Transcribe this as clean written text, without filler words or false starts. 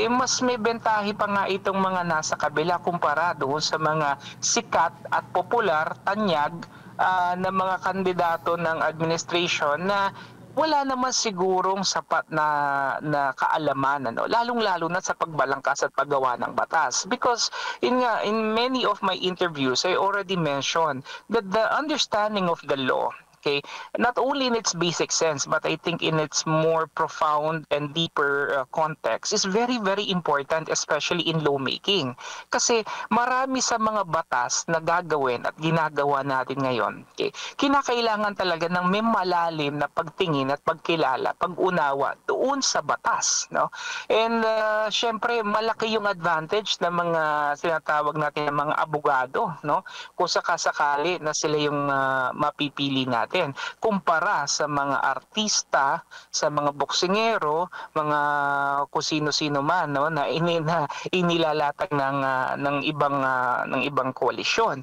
mas may bentahe pa nga itong mga nasa kabila kumpara doon sa mga sikat at popular, tanyag na mga kandidato ng administration na wala naman sigurong sapat na kaalaman, ano, lalong-lalo na sa pagbalangkas at paggawa ng batas. Because in many of my interviews, I already mentioned that the understanding of the law, okay, not only in its basic sense, but I think in its more profound and deeper context is very, very important, especially in lawmaking. Kasi marami sa mga batas na gagawin at ginagawa natin ngayon, okay, kinakailangan talaga ng may malalim na pagtingin at pagkilala, pag-unawa doon sa batas, no? And syempre, malaki yung advantage ng mga sinatawag natin ng mga abogado, no? Kung sakasakali na sila yung mapipili natin kumpara sa mga artista, sa mga boksingero, mga kung sino-sino man, no, na inilalatag ng ibang koalisyon.